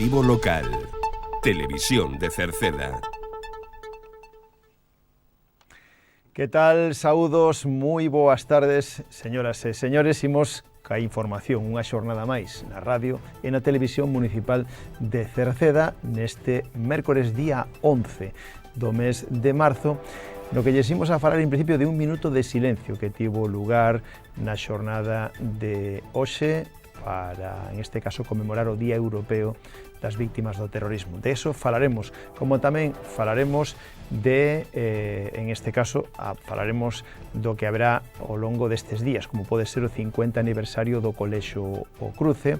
Informativo local. Televisión de Cerceda. Que tal? Saúdos, moi boas tardes, señoras e señores. Imos ca información, unha xornada máis na radio e na televisión municipal de Cerceda neste mércores día 11 do mes de marzo, no que lles imos a falar en principio de un minuto de silencio que tivo lugar na xornada de hoxe para, en este caso, conmemorar o Día Europeo das Víctimas do Terrorismo. De eso falaremos, como tamén falaremos de, en este caso, falaremos do que haberá ao longo destes días, como pode ser o 50 aniversario do Colexio O Cruce,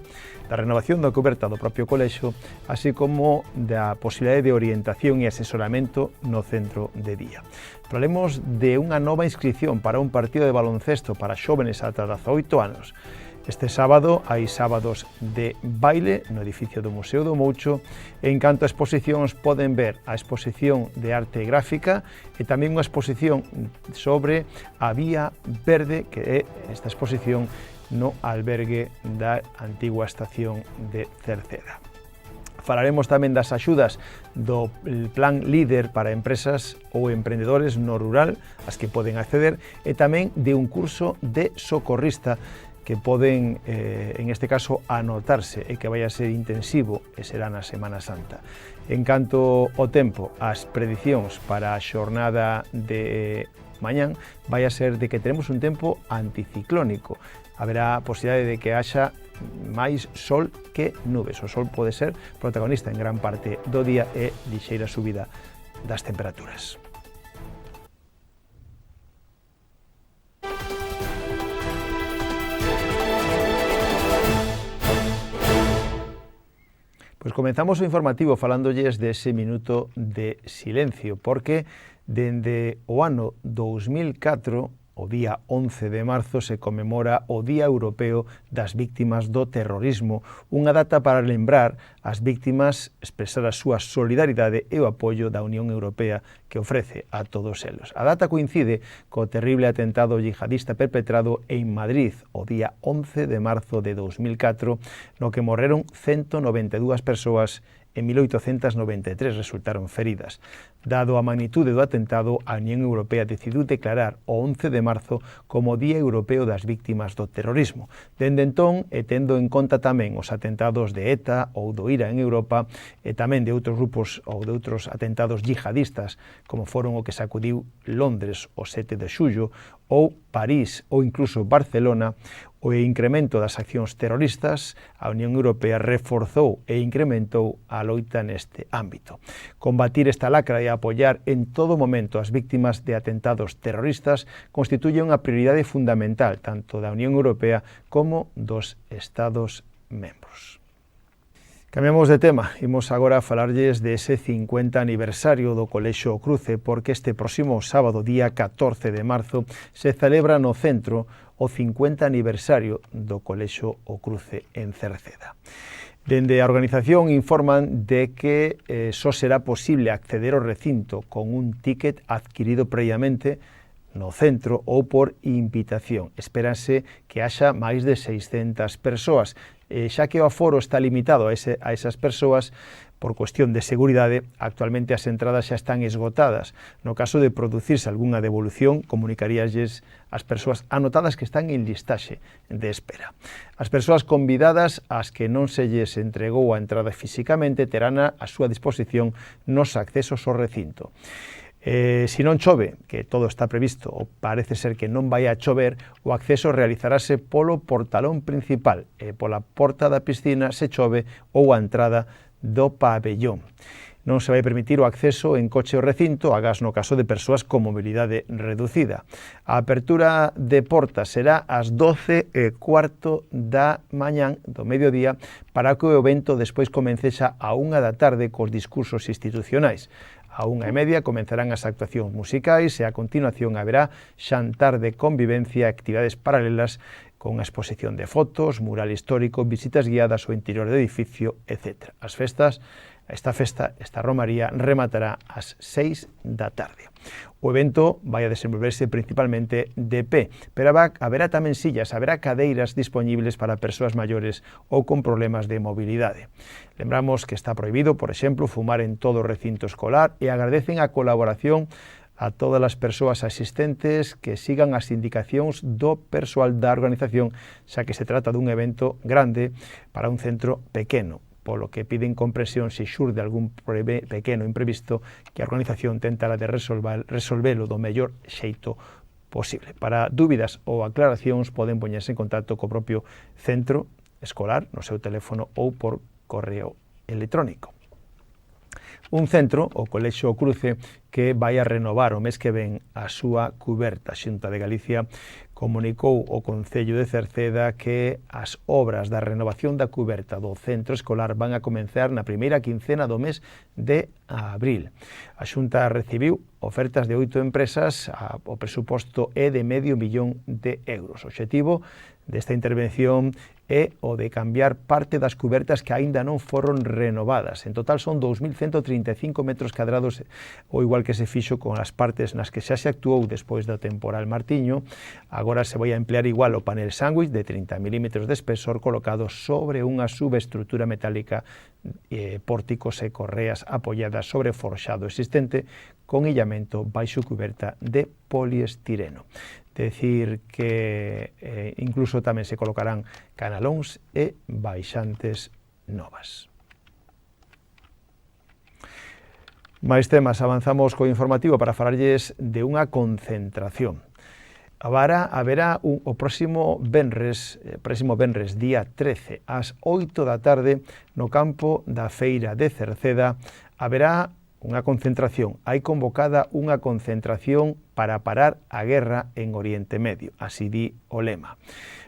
da renovación da coberta do propio colexio, así como da posibilidade de orientación e asesoramento no centro de día. Falaremos de unha nova inscripción para un partido de baloncesto para xóvenes ata 18 anos. Este sábado hai sábados de baile no edificio do Museo do Moucho e en canto a exposicións poden ver a exposición de arte gráfica e tamén unha exposición sobre a Vía Verde, que é esta exposición no albergue da antigua estación de Cerceda. Falaremos tamén das axudas do Plan Líder para empresas ou emprendedores no rural, as que poden acceder, e tamén de un curso de socorrista que poden, en este caso, anotarse e que vai a ser intensivo e será na Semana Santa. En canto ao tempo, as predicións para a xornada de mañán vai a ser de que teremos un tempo anticiclónico. Haberá a posibilidade de que haxa máis sol que nubes. O sol pode ser protagonista en gran parte do día e lixeira subida das temperaturas. Pois comenzamos o informativo falándolles dese minuto de silencio, porque dende o ano 2004, o día 11 de marzo, se conmemora o Día Europeo das Víctimas do Terrorismo, unha data para lembrar as víctimas, expresar a súa solidaridade e o apoio da Unión Europea que ofrece a todos eles. A data coincide co terrible atentado yihadista perpetrado en Madrid o día 11 de marzo de 2004, no que morreron 192 persoas e 1893 resultaron feridas. Dado a magnitude do atentado, a Unión Europea decidiu declarar o 11 de marzo como Día Europeo das Víctimas do Terrorismo. Dende entón, e tendo en conta tamén os atentados de ETA ou do IRA en Europa, e tamén de outros grupos ou de outros atentados yihadistas, como foron o que sacudiu Londres o 7 de xullo, ou París ou incluso Barcelona, o incremento das accións terroristas, a Unión Europea reforzou e incrementou a loita neste ámbito. Combatir esta lacra e apoiar en todo momento as víctimas de atentados terroristas constituye unha prioridade fundamental tanto da Unión Europea como dos Estados membros. Cambiamos de tema, imos agora a falarlles de ese 50 aniversario do Colexio O Cruce, porque este próximo sábado, día 14 de marzo, se celebra no centro o 50 aniversario do Colexio O Cruce en Cerceda. Dende a organización informan de que só será posible acceder ao recinto con un ticket adquirido previamente no centro ou por invitación. Espérase que haxa máis de 600 persoas, xa que o aforo está limitado a esas persoas por cuestión de seguridade. Actualmente as entradas xa están esgotadas. No caso de producirse algunha devolución, comunicaríalles as persoas anotadas que están en listaxe de espera. As persoas convidadas ás que non se lles entregou a entrada físicamente terán a súa disposición nos accesos ao recinto. Se non chove, que todo está previsto, ou parece ser que non vai a chover, o acceso realizarase polo portalón principal e pola porta da piscina se chove ou a entrada do pabellón. Non se vai permitir o acceso en coche ao recinto, agás no caso de persoas con mobilidade reducida. A apertura de portas será ás 12:15 da mañán do mediodía para que o evento despois comencexa a 1 da tarde cos discursos institucionais. A 1:30 comenzarán as actuacións musicais e a continuación haberá xantar de convivencia e actividades paralelas con a exposición de fotos, mural histórico, visitas guiadas ao interior do edificio, etc. Esta romaría rematará ás 6 da tarde. O evento vai a desenvolverse principalmente de pé, pero haberá tamén sillas, haberá cadeiras dispoñibles para persoas maiores ou con problemas de mobilidade. Lembramos que está prohibido, por exemplo, fumar en todo o recinto escolar e agradecen a colaboración a todas as persoas asistentes que sigan as indicacións do persoal da organización, xa que se trata dun evento grande para un centro pequeno, polo que piden comprensión se xurde algún pequeno imprevisto que a organización tentará de resolvelo do mellor xeito posible. Para dúbidas ou aclaracións poden poñerse en contacto co propio centro escolar no seu teléfono ou por correo electrónico. Un centro, o Colexio Cruce, que vai a renovar o mes que ven a súa cuberta. A Xunta de Galicia comunicou ao Concello de Cerceda que as obras da renovación da cuberta do centro escolar van a comenzar na primeira quincena do mes de abril. A Xunta recibiu ofertas de 8 empresas, o presuposto é de €500.000. O obxectivo desta intervención é o de cambiar parte das cubertas que aínda non foron renovadas. En total son 2.135 metros cadrados, o igual que se fixo con as partes nas que xa se actuou despois do temporal Martiño. Agora se vai a emplear igual o panel sándwich de 30 milímetros de espesor colocado sobre unha subestrutura metálica, pórticos e correas apoiadas sobre forxado existente con illamento baixo cuberta de poliestireno. Decir que incluso tamén se colocarán canalóns e baixantes novas. Máis temas, avanzamos co informativo para falarlles de unha concentración. Haberá o próximo venres, día 13, ás 8 da tarde, no campo da Feira de Cerceda, haberá unha concentración. Hai convocada unha concentración para parar a guerra en Oriente Medio, así di o lema.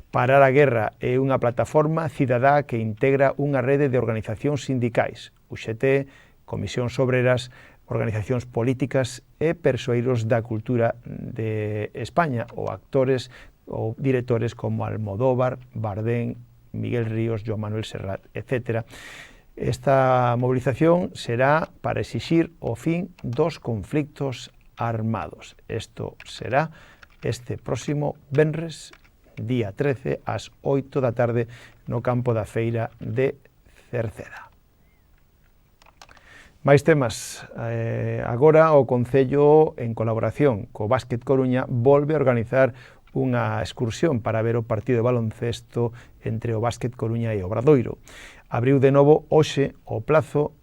Parar a guerra é unha plataforma cidadá que integra unha rede de organizacións sindicais, UGT, Comisións Obreras, organizacións políticas e persoeiros da cultura de España, ou actores ou directores como Almodóvar, Bardén, Miguel Ríos, Joan Manuel Serrat, etc. Esta movilización será para exixir o fin dos conflictos armados. Isto será este próximo venres, día 13, ás 8 da tarde, no campo da Feira de Cerceda. Máis temas. Agora o Concello, en colaboración co Básquet Coruña, volve a organizar unha excursión para ver o partido de baloncesto entre o Básquet Coruña e o Obradoiro. Abriu de novo hoxe o plazo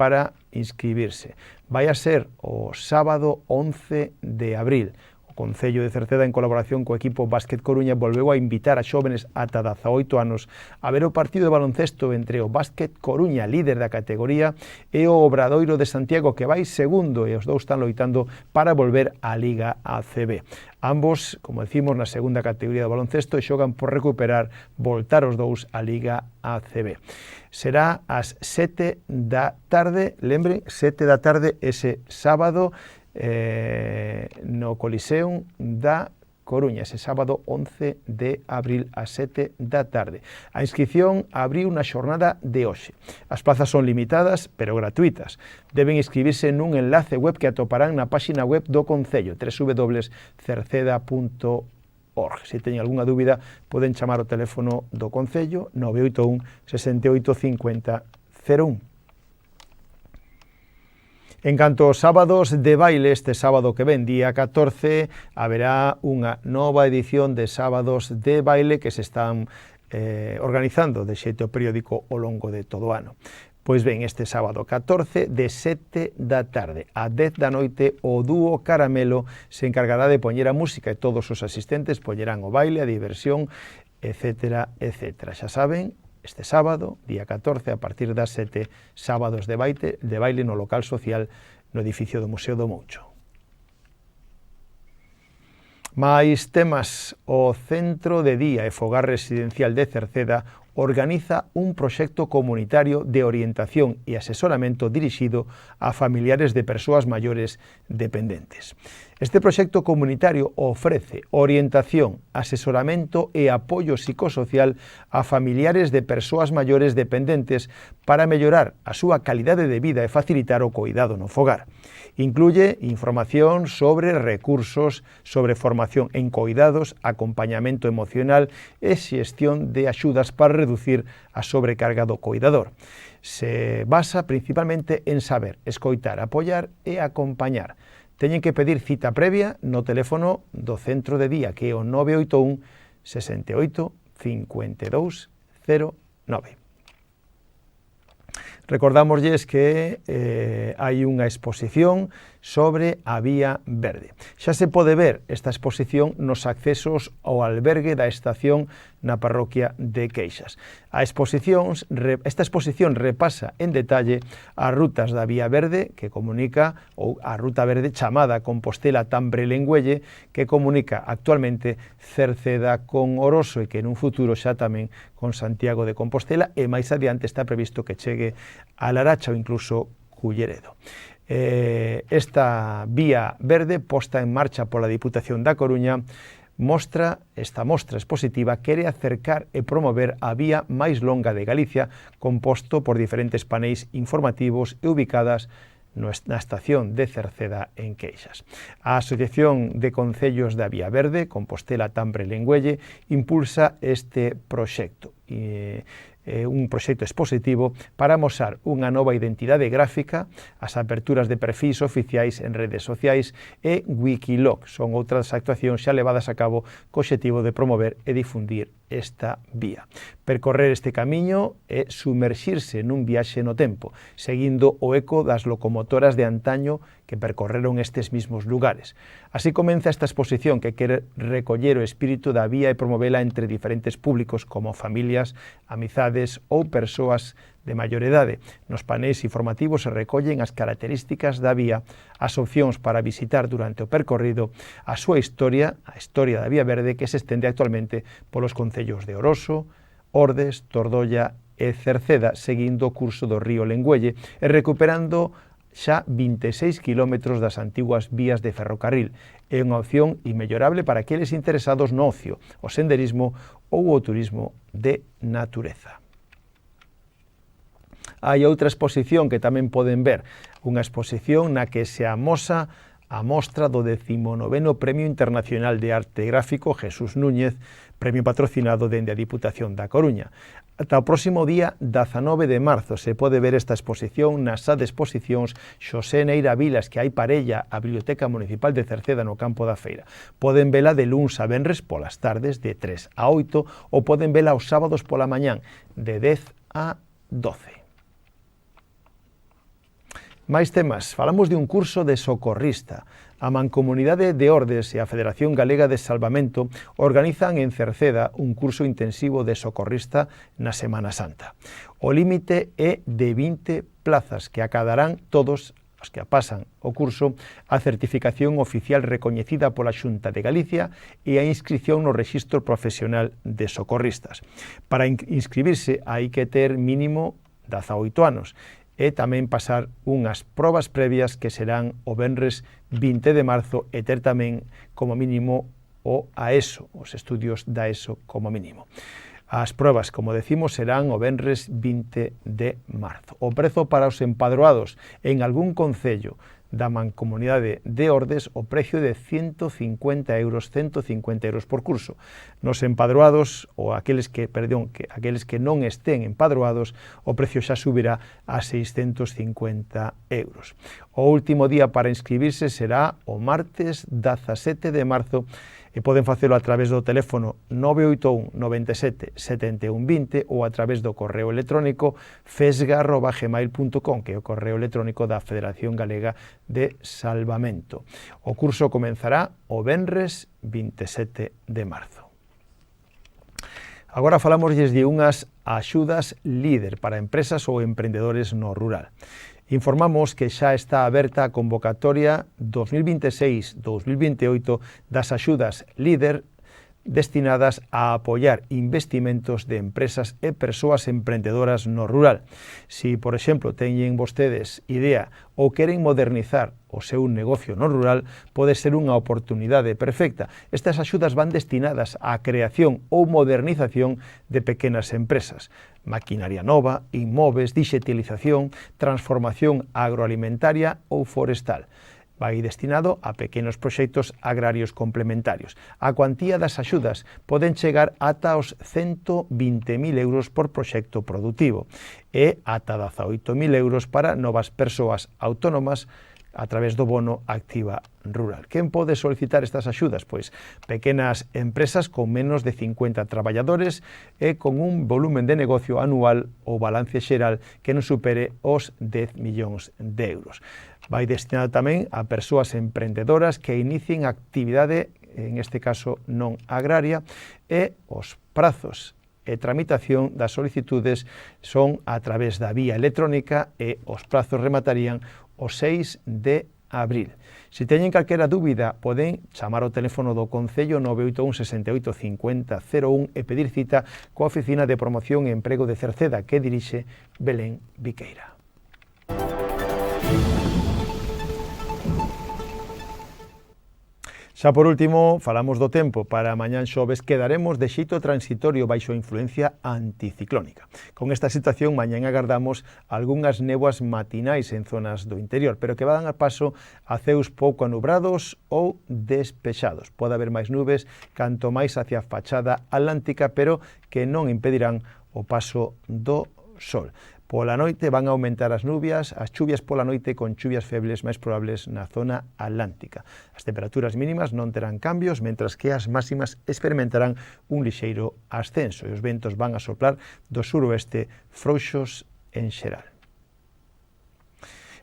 para inscribirse. Vai a ser o sábado 11 de abril. O Concello de Cerceda, en colaboración co equipo Básquet Coruña, volveu a invitar a xóvenes ata 18 anos a ver o partido de baloncesto entre o Básquet Coruña, líder da categoría, e o Obradoiro de Santiago, que vai segundo, e os dous están loitando para volver á Liga ACB. Ambos, como decimos, na segunda categoría do baloncesto, xogan por recuperar, voltar os dous á Liga ACB. Será ás 7 da tarde, lembren, 7 da tarde ese sábado, no Coliseum da Coruña, ese sábado 11 de abril ás 7 da tarde. A inscripción abriu na xornada de hoxe. As plazas son limitadas, pero gratuitas. Deben inscribirse nun enlace web que atoparán na páxina web do Concello, www.cerceda.org. Se teñen algunha dúbida, poden chamar o teléfono do Concello 981 68 50 01. En canto aos sábados de baile, este sábado que ven, día 14, haberá unha nova edición de sábados de baile que se están organizando de xeito periódico ao longo de todo o ano. Pois ben, este sábado 14, de 7 da tarde a 10 da noite, o dúo Caramelo se encargará de poñer a música e todos os asistentes poñerán o baile, a diversión, etc. Xa saben, este sábado, día 14, a partir das 7, sábados de baile no local social no edificio do Museo do Moucho. Mais temas, o Centro de Día e Fogar Residencial de Cerceda organiza un proxecto comunitario de orientación e asesoramento dirixido a familiares de persoas maiores dependentes. Este proxecto comunitario ofrece orientación, asesoramento e apoio psicosocial a familiares de persoas maiores dependentes para mellorar a súa calidade de vida e facilitar o coidado no fogar. Incluye información sobre recursos, sobre formación en coidados, acompañamento emocional e xestión de axudas para reducir a sobrecarga do coidador. Se basa principalmente en saber, escoitar, apoiar e acompañar. Teñen que pedir cita previa no teléfono do centro de día, que é o 981 68 52 09. Recordamosles que hai unha exposición sobre a Vía Verde. Xa se pode ver esta exposición nos accesos ao albergue da estación na parroquia de Queixas. Esta exposición repasa en detalle as rutas da Vía Verde que comunica, ou a ruta verde chamada Compostela-Tambre-Lengüelle, que comunica actualmente Cerceda con Oroso e que nun futuro xa tamén con Santiago de Compostela, e máis adiante está previsto que chegue a Laracha ou incluso Culleredo. Esta Vía Verde, posta en marcha pola Diputación da Coruña, esta mostra expositiva quere acercar e promover a vía máis longa de Galicia, composto por diferentes paneis informativos e ubicadas na estación de Cerceda en Queixas. A Asociación de Concellos da Vía Verde, Compostela-Tambre-Lengüelle, impulsa este proxecto. Un proxecto expositivo para amosar unha nova identidade gráfica, as aperturas de perfis oficiais en redes sociais e Wikilog. Son outras actuacións xa levadas a cabo co obxectivo de promover e difundir esta vía. Percorrer este camiño é sumerxirse nun viaxe no tempo, seguindo o eco das locomotoras de antaño que percorreron estes mismos lugares. Así comeza esta exposición que quere recoller o espírito da vía e promovela entre diferentes públicos como familias, amizades ou persoas de maior idade. Nos paneis informativos se recollen as características da vía, as opcións para visitar durante o percorrido, a súa historia, a historia da Vía Verde, que se estende actualmente polos concellos de Oroso, Ordes, Tordolla e Cerceda, seguindo o curso do río Lengüelle e recuperando xa 26 kilómetros das antiguas vías de ferrocarril. É unha opción inmellorable para aqueles interesados no ocio, o senderismo ou o turismo de natureza. Hai outra exposición que tamén poden ver, unha exposición na que se amosa a mostra do 19º Premio Internacional de Arte Gráfico Jesús Núñez, premio patrocinado dende a Diputación da Coruña. Ata o próximo día 19 de marzo se pode ver esta exposición na sala de exposicións Xosé Neira Vilas, que hai parella a Biblioteca Municipal de Cerceda no campo da feira. Poden vela de luns a venres polas tardes de 3 a 8 ou poden vela os sábados pola mañán de 10 a 12. Máis temas, falamos de un curso de socorrista. A Mancomunidade de Ordes e a Federación Galega de Salvamento organizan en Cerceda un curso intensivo de socorrista na Semana Santa. O límite é de 20 plazas que acadarán todos os que pasan o curso a certificación oficial recoñecida pola Xunta de Galicia e a inscripción no Rexistro Profesional de Socorristas. Para inscribirse hai que ter mínimo 18 anos e tamén pasar unhas probas previas que serán o venres 20 de marzo e ter tamén como mínimo o AESO, os estudios da ESO como mínimo. As probas, como decimos, serán o venres 20 de marzo. O prezo para os empadroados en algún concello da Mancomunidade de Ordes, o precio de 150 euros por curso. Nos empadroados, ou aqueles que non estén empadroados, o precio xa subirá a 650 euros. O último día para inscribirse será o martes 17 de marzo e poden facelo a través do teléfono 981 97 71 20 ou a través do correo electrónico fesga@gmail.com, que é o correo electrónico da Federación Galega de Salvamento. O curso comenzará o venres 27 de marzo. Agora falamosles de unhas axudas líder para empresas ou emprendedores no rural. Informamos que xa está aberta a convocatoria 2026-2028 das axudas líder destinadas a apoiar investimentos de empresas e persoas emprendedoras no rural. Si, por exemplo, teñen vostedes idea ou queren modernizar o seu negocio no rural, pode ser unha oportunidade perfecta. Estas axudas van destinadas á creación ou modernización de pequenas empresas. Maquinaria nova, inmobles, digitalización, transformación agroalimentaria ou forestal. Vai destinado a pequenos proxectos agrarios complementarios. A cuantía das axudas poden chegar ata os 120.000 euros por proxecto productivo e ata 18.000 euros para novas persoas autónomas a través do bono Activa Rural. Quen pode solicitar estas axudas? Pois pequenas empresas con menos de 50 traballadores e con un volumen de negocio anual ou balance xeral que non supere os 10 millóns de euros. Vai destinado tamén a persoas emprendedoras que inicien actividade, en este caso non agraria, e os prazos e tramitación das solicitudes son a través da vía electrónica e os prazos rematarían o 6 de abril. Se teñen calquera dúbida, poden chamar ao teléfono do Concello 981 68 50 01 e pedir cita coa Oficina de Promoción e Emprego de Cerceda, que dirixe Belén Viqueira. Xa por último, falamos do tempo. Para mañán xoves quedaremos de xeito transitorio baixo a influencia anticiclónica. Con esta situación, mañán agardamos algunhas néboas matinais en zonas do interior, pero que van a paso a ceus pouco anubrados ou despexados. Pode haber máis nubes canto máis hacia a fachada atlántica, pero que non impedirán o paso do sol. Pola noite van a aumentar as chuvias pola noite con chuvias febles máis probables na zona atlántica. As temperaturas mínimas non terán cambios, mentras que as máximas experimentarán un lixeiro ascenso e os ventos van a soplar do suroeste frouxos en xeral.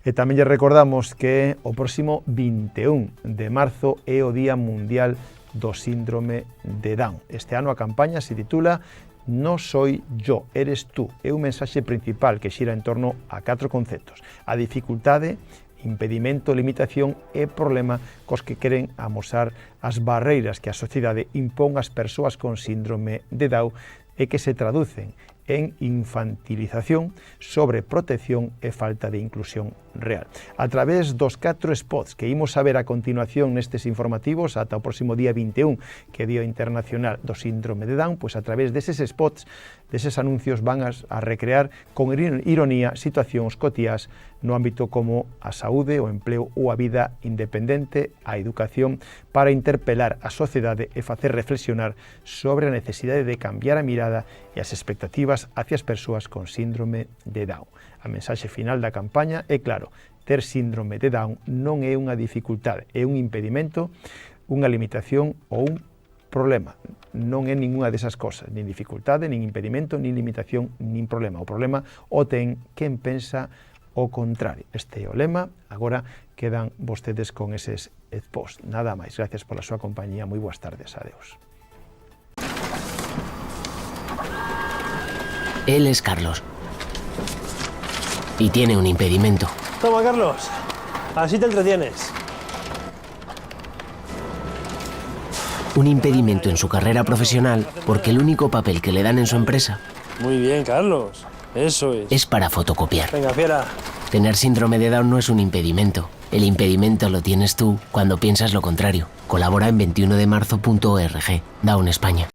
E tamén lle recordamos que o próximo 21 de marzo é o Día Mundial do Síndrome de Down. Este ano a campaña se titula No soy yo, eres tú. É un mensaxe principal que xira en torno a 4 conceptos: a dificultade, impedimento, limitación e problema cos que queren amosar as barreiras que a sociedade impón ás persoas con síndrome de Down e que se traducen en infantilización, sobreprotección e falta de inclusión real. A través dos 4 spots que imos a ver a continuación nestes informativos ata o próximo día 21, que é Día Internacional do Síndrome de Down, pois a través deses spots, deses anuncios, van a recrear con ironía situacións cotiás no ámbito como a saúde, o empleo ou a vida independente, a educación, para interpelar a sociedade e facer reflexionar sobre a necesidade de cambiar a mirada e as expectativas hacia as persoas con síndrome de Down. A mensaxe final da campaña é claro: ter síndrome de Down non é unha dificultade, é un impedimento, unha limitación ou un problema. Non é ninguna desas cosas, nin dificultade, nin impedimento, nin limitación, nin problema. O problema o ten quen pensa o contrario. Este é o lema. Agora quedan vostedes con eses posts. Nada máis. Gracias pola súa compañía. Moi boas tardes. Adeus. Él es Carlos. Y tiene un impedimento. Toma, Carlos. Así te entretienes. Un impedimento en su carrera profesional porque el único papel que le dan en su empresa... Muy bien, Carlos. Eso es. Es para fotocopiar. Venga, fiera. Tener síndrome de Down no es un impedimento. El impedimento lo tienes tú cuando piensas lo contrario. Colabora en 21demarzo.org. Down España.